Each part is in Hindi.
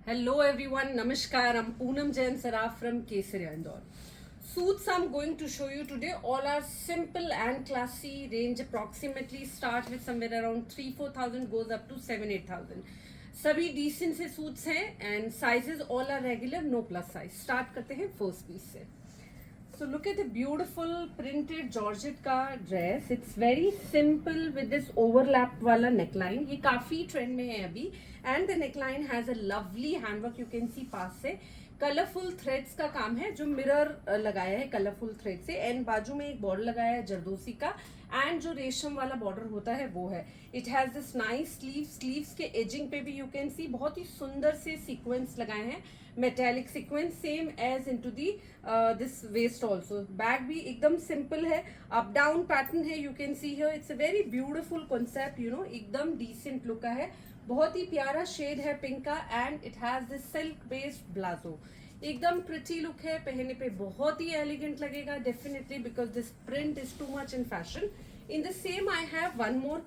Hello everyone, Namaskar. I'm Poonam Jain Saraf from Kesaria, Indore. Suits I'm going to show you today all are simple and classy. Range approximately start with somewhere around 3-4,000 goes up to 7-8,000. सभी decent से suits हैं and sizes all are regular, no plus size. Start करते हैं first piece से. So look at the beautiful printed georgette का dress. It's very simple with this overlap वाला neckline. ये काफी trend में है अभी. And the neckline has a lovely handwork. You can see पास से कलरफुल थ्रेड्स का काम है जो मिरर लगाया है कलरफुल थ्रेड से एंड बाजू में एक बॉर्डर लगाया है जरदोसी का एंड जो रेशम वाला बॉर्डर होता है वो है. It has this nice sleeves के एजिंग पे भी यू कैन सी बहुत ही सुंदर से सीक्वेंस लगाए हैं metallic sequence same as into the this waist also. Back भी एकदम सिंपल है अप डाउन पैटर्न है you can see here. It's a very beautiful concept you know एकदम डिसेंट लुक का है. बहुत ही प्यारा शेड है पिंक का and it has this silk based palazzo. एकदम प्रिटी लुक है पहनने पे बहुत ही एलिगेंट लगेगा definitely because this print is too much in fashion. In the same I have one more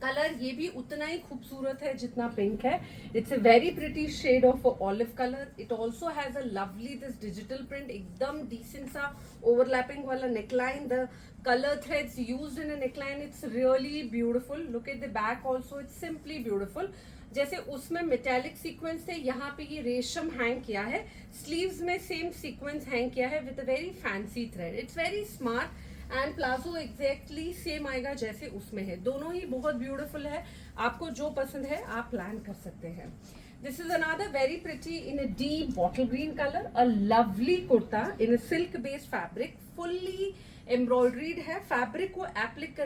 colour ये भी उतना ही खूबसूरत है जितना पिंक है. It's a very pretty shade of olive colour. It also has a lovely this digital print एकदम डिसेंट सा ओवरलैपिंग वाला neckline. The color threads used in a neckline it's really beautiful. Look at the back also, it's simply beautiful. जैसे उसमें मेटेलिक सीक्वेंस थे यहाँ पे ये रेशम हैंग किया है. स्लीव्स में सेम सीक्वेंस हैंग किया है with a very fancy thread. It's very smart and palazzo exactly same आएगा जैसे उसमें है. दोनों ही बहुत ब्यूटीफुल है. आपको जो पसंद है आप प्लान कर सकते हैं. This is another very pretty in a deep bottle green color. A lovely kurta in a silk based fabric. Fully embroidered है. फैब्रिक को एप्लिक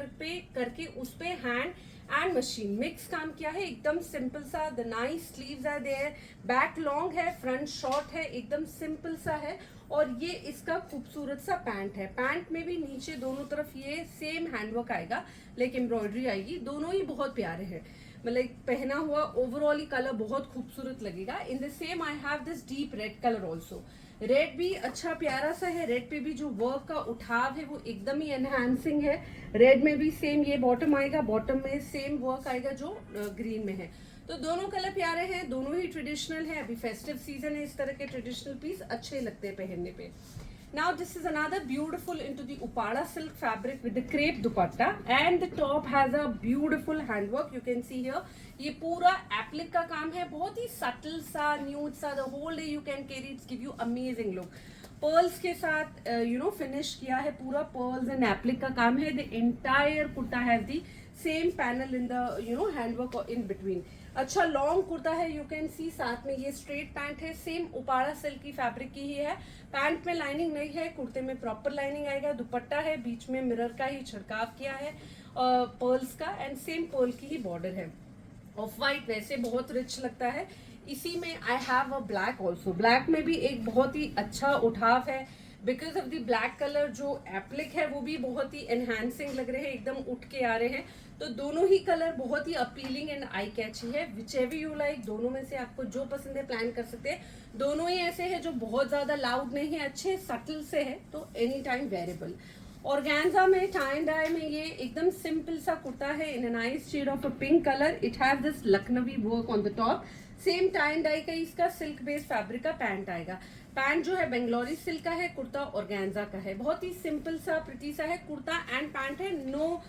करके उस पे हैंड एंड मशीन मिक्स काम किया है. एकदम सिंपल सा. The nice sleeves are there. Back long है फ्रंट शॉर्ट है. एकदम सिंपल सा है और ये इसका खूबसूरत सा पैंट है. पैंट में भी नीचे दोनों तरफ ये सेम हैंडवर्क आएगा लाइक एम्ब्रॉयडरी आएगी. दोनों ही बहुत प्यारे हैं. मतलब पहना हुआ ओवरऑल ही कलर बहुत खूबसूरत लगेगा. इन the same I have this deep red colour also. Red भी अच्छा प्यारा सा है. रेड पे भी जो वर्क का उठाव है वो एकदम ही एनहांसिंग है. रेड में भी सेम ये बॉटम आएगा. बॉटम में सेम वर्क आएगा जो ग्रीन में है. तो दोनों कलर प्यारे हैं. दोनों ही ट्रेडिशनल है. अभी फेस्टिव सीजन है. इस तरह के ट्रेडिशनल पीस अच्छे लगते हैं पहनने पे. Now this is another beautiful into the Upada silk fabric with the crepe dupatta and the top has a beautiful handwork you can see here. ये पूरा एप्लिक का काम है. बहुत ही सटल सा न्यूड सा. The whole day you can carry. It's give you amazing look. Pearls के साथ यू नो फिनिश किया है. पूरा पर्ल्स एंड एप्लिक का काम है. The entire kurta has the same panel in the you know handwork in between. अच्छा लॉन्ग कुर्ता है यू कैन सी. साथ में ये स्ट्रेट पैंट है. सेम उपाड़ा सिल्क की फैब्रिक की ही है. पैंट में लाइनिंग नहीं है. कुर्ते में प्रॉपर लाइनिंग आएगा. दुपट्टा है. बीच में मिरर का ही छिड़काव किया है पर्ल्स का एंड सेम पर्ल की ही बॉर्डर है. ऑफ वाइट वैसे बहुत रिच लगता है. इसी में I have a black also. Black में भी एक बहुत ही अच्छा उठाव है because of the black colour. जो एप्लिक है वो भी बहुत ही एनहांसिंग लग रहे हैं. एकदम उठ के आ रहे हैं. तो दोनों ही कलर बहुत ही अपीलिंग एंड आई कैची है. Which ever you like. दोनों में से आपको जो पसंद है प्लान कर सकते हैं. दोनों ही ऐसे है जो बहुत ज्यादा लाउड नहीं है. अच्छे सटल से है तो एनी टाइम वेरेबल. ऑर्गेन्जा में टाई एंड डाई में ये एकदम सिंपल सा कुर्ता है in a nice shade of a pink colour. It has this Lucknowi work on the top. Same tie and dye का इसका सिल्क बेस्ड फैब्रिक का पैंट आएगा. पैंट जो है बेंगलोरी सिल्क का है. कुर्ता ऑर्गेन्जा का है. बहुत ही सिंपल सा प्रिटी सा है. कुर्ता एंड पैंट है. No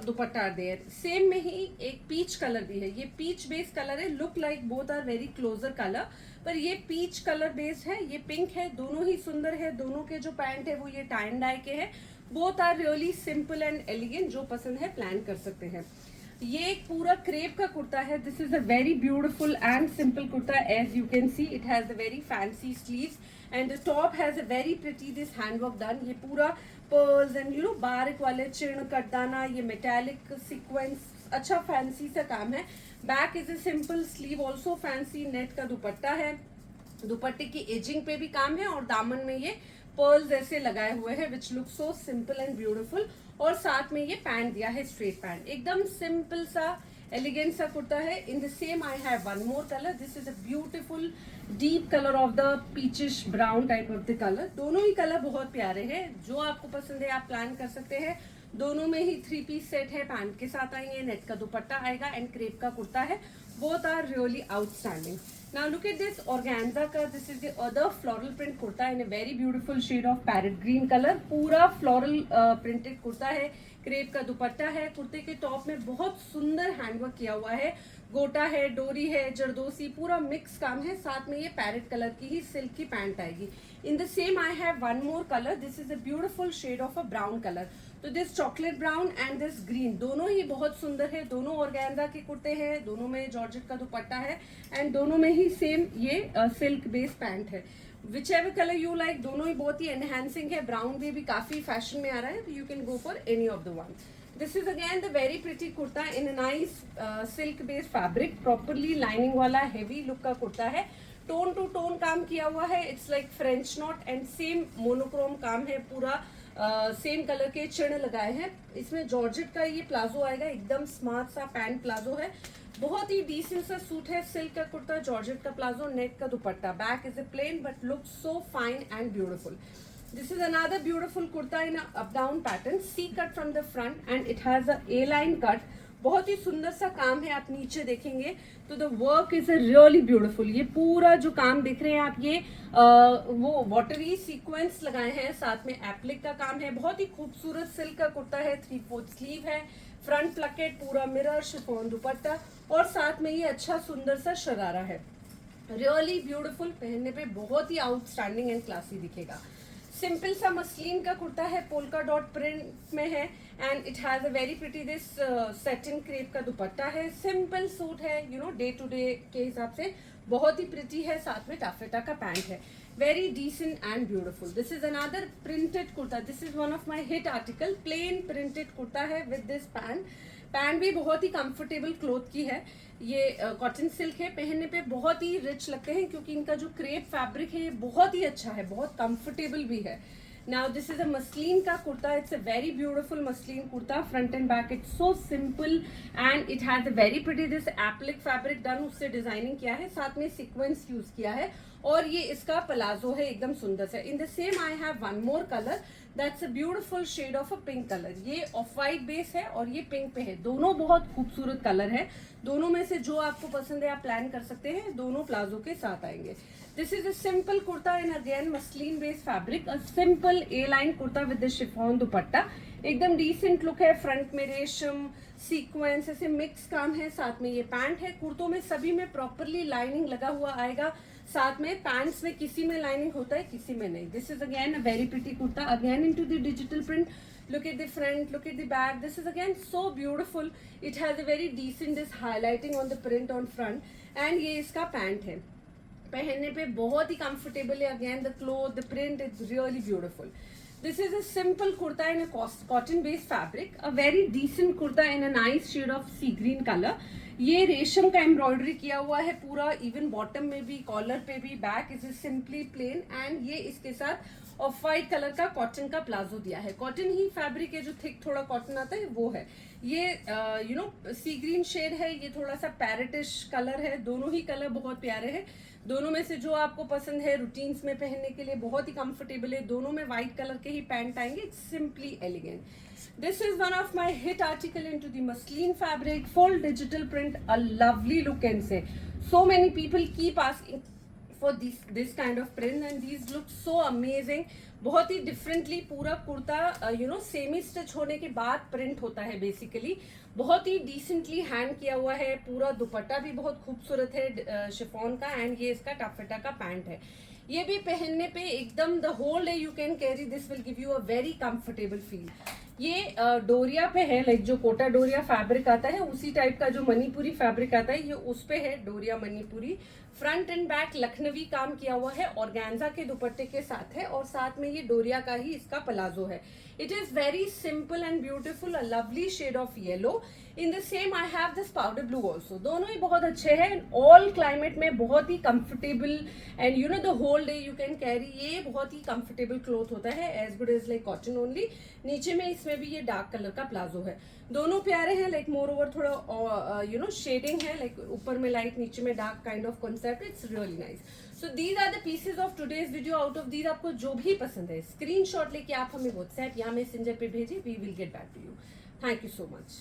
dupatta there. सेम में ही एक पीच कलर भी है. ये पीच बेस्ड कलर है. Look like both are very closer colour पर ये पीच कलर बेस्ड है. ये पिंक है. दोनों ही सुंदर है. दोनों के जो पैंट है वो ये टाई एंड डाई के हैं. Both are really simple and elegant. जो पसंद है प्लान कर सकते हैं. ये एक पूरा क्रेप का कुर्ता है. This is a very beautiful and simple kurta as you can see. It has a very fancy sleeves and the top has a very pretty this handwork done. ये पूरा पर्ल्स एंड यू नो बारीक वाले चिर्ण कटदाना. ये मेटालिक सीक्वेंस अच्छा फैंसी सा काम है. Back is a simple sleeve also fancy. Net का दुपट्टा है. दुपट्टे की एजिंग पे भी काम है और दामन में ये पर्ल्स ऐसे लगाए हुए हैं which look so simple and beautiful. और साथ में ये पैंट दिया है स्ट्रेट पैंट. एकदम सिंपल सा एलिगेंट सा कुर्ता है. इन the same I have one more colour. This is a beautiful deep colour of the peachish brown type of the colour. दोनों ही कलर बहुत प्यारे हैं. जो आपको पसंद है आप प्लान कर सकते हैं. दोनों में ही 3 पीस सेट है. पैंट के साथ आएंगे. नेट का दुपट्टा आएगा एंड क्रेप का कुर्ता है. both are really outstanding. Now look at this organza ka, this is the other floral print kurta in a very beautiful shade of parrot green color. पूरा floral printed kurta है, क्रेप का दुपट्टा है, कुर्ते के टॉप में बहुत सुंदर हैंडवर्क किया हुआ है, गोटा है, डोरी है, जरदोसी, पूरा मिक्स काम है, साथ में ये पैरेट कलर की ही सिल्क की पैंट आएगी. In the same I have one more colour, this is a beautiful shade of a brown colour. तो this chocolate brown and this green दोनों ही बहुत सुंदर है, दोनों ऑर्गेन्जा के कुर्ते हैं, दोनों में जॉर्जेट का दुपट्टा है एंड दोनों में ही सेम ये सिल्क बेस पैंट है. Which ever colour you like, दोनों ही बहुत ही एनहेंसिंग है. ब्राउन भी काफी फैशन में आ रहा है, you can go for any of the one. This is again the very pretty kurta in a nice silk based fabric, properly lining वाला heavy look का कुर्ता है. टोन टू टोन काम किया हुआ है, it's like French not and same monochrome काम है, पूरा सेम कलर के चिड़ लगाए हैं. इसमें जॉर्जेट का ये प्लाजो आएगा, एकदम स्मार्ट सा पैंट प्लाजो है, बहुत ही डिसेंट सा सूट है. सिल्क का कुर्ता, जॉर्जेट का प्लाजो, नेट का dupatta. Back is a plain but look so fine and beautiful. This is another beautiful kurta in a up down pattern, C cut from the front and it has a A-line cut. बहुत ही सुंदर सा काम है, आप नीचे देखेंगे तो the work is a really beautiful. ये पूरा जो काम देख रहे हैं आप, ये वो वाटरी सीक्वेंस लगाए हैं, साथ में एप्लिक का काम है. बहुत ही खूबसूरत सिल्क का कुर्ता है, 3/4 स्लीव है, फ्रंट प्लकेट, पूरा मिरर शिफॉन दुपट्टा और साथ में ये अच्छा सुंदर सा शरारा है. रियली ब्यूटीफुल, पहनने पे बहुत ही आउटस्टैंडिंग एंड क्लासी दिखेगा. सिंपल सा मसलिन का कुर्ता है, पोल्का डॉट प्रिंट में है and it has a very pretty this satin crepe का दुपट्टा है. सिंपल सूट है, you know day to day के हिसाब से बहुत ही प्रिटी है, साथ में टाफेटा का पैंट है. Very decent and beautiful. This is another printed kurta, this is one of my hit article. Plain printed kurta है विद दिस पैंट. पैंट भी बहुत ही कंफर्टेबल क्लोथ की है, ये कॉटन सिल्क है, पहनने पे बहुत ही रिच लगते हैं क्योंकि इनका जो क्रेप फैब्रिक है ये बहुत ही अच्छा है, बहुत कंफर्टेबल भी है. Now this is a muslin का kurta, it's a very beautiful muslin kurta. Front and back it's so simple and it has a very pretty this applique fabric done, उससे डिजाइनिंग किया है, साथ में सीक्वेंस यूज किया है और ये इसका प्लाजो है, एकदम सुंदर से. In the same I have one more colour, that's a beautiful shade of a pink colour. ये ऑफ वाइट बेस है और ये पिंक पे है, दोनों बहुत खूबसूरत कलर है. दोनों में से जो आपको पसंद है आप प्लान कर सकते हैं, दोनों प्लाजो के साथ आएंगे. This is a simple kurta in again muslin based fabric, a simple A line kurta with chiffon दुपट्टा. एकदम डिसेंट लुक है, फ्रंट में रेशम सीक्वेंस ऐसे मिक्स काम है, साथ में ये पैंट है. कुर्तों में सभी में प्रॉपरली लाइनिंग लगा हुआ आएगा, साथ में पैंट्स में किसी में लाइनिंग होता है, किसी में नहीं. This is again a very pretty kurta, again into the digital print. Look at the front, look at the back. This is again so beautiful. It has a very decent this highlighting on the print on front and ये इसका पैंट है, पहनने पे बहुत ही कंफर्टेबल है. Again the cloth, the print is really beautiful. This is a simple kurta in a cotton based fabric, a very decent kurta in a nice shade of sea green color. ये रेशम का एम्ब्रॉयडरी किया हुआ है पूरा, इवन बॉटम में भी, कॉलर पे भी. Back is simply plain and ये इसके साथ ऑफ वाइट कलर का कॉटन का प्लाजो दिया है. कॉटन ही फैब्रिक है, जो थिक थोड़ा कॉटन आता है वो है. ये you know sea green shade है, ये थोड़ा सा पैरेटिश कलर है. दोनों ही कलर बहुत प्यारे हैं, दोनों में से जो आपको पसंद है रूटीन्स में पहनने के लिए बहुत ही कंफर्टेबल है. दोनों में व्हाइट कलर के ही पैंट आएंगे, it's simply elegant. This is one of my hit article into the muslin fabric, full digital print, a lovely look and say. So many people keep asking for this kind of print and these look so amazing. बहुत ही डिफरेंटली पूरा kurta you know semi stitch होने के बाद प्रिंट होता है बेसिकली. बहुत ही डिसेंटली हैंड किया हुआ है, पूरा दुपट्टा भी बहुत खूबसूरत है शिफॉन का एंड ये इसका टाफेटा का पैंट है. ये भी पहनने पे एकदम the whole day you can carry, this will give you a very comfortable feel. ये डोरिया पे है, लाइक जो कोटा डोरिया फैब्रिक आता है उसी टाइप का जो मणिपुरी फैब्रिक आता है ये उस पे है, डोरिया Manipuri. Front and back Lucknowi काम किया हुआ है, ऑर्गेन्जा के दुपट्टे के साथ है और साथ में ये डोरिया का ही इसका प्लाजो है. It is very simple and beautiful, a lovely shade of yellow. In the same I have this powder blue also. दोनों ही बहुत अच्छे हैं, ऑल क्लाइमेट में बहुत ही comfortable and you know the whole day you can carry. ये बहुत ही कंफर्टेबल क्लोथ होता है, as good as like cotton only. नीचे में इसमें भी ये डार्क कलर का प्लाजो है. दोनों प्यारे हैं, लाइक मोर ओवर थोड़ा यू नो शेडिंग है, लाइक ऊपर में लाइट नीचे में dark kind of concept. It's really nice. So these are the pieces of today's video. Out of these आपको जो भी पसंद है स्क्रीनशॉट लेके आप हमें व्हाट्सएप या मैसेंजर पे भेजिए, we will get back to you. Thank you so much.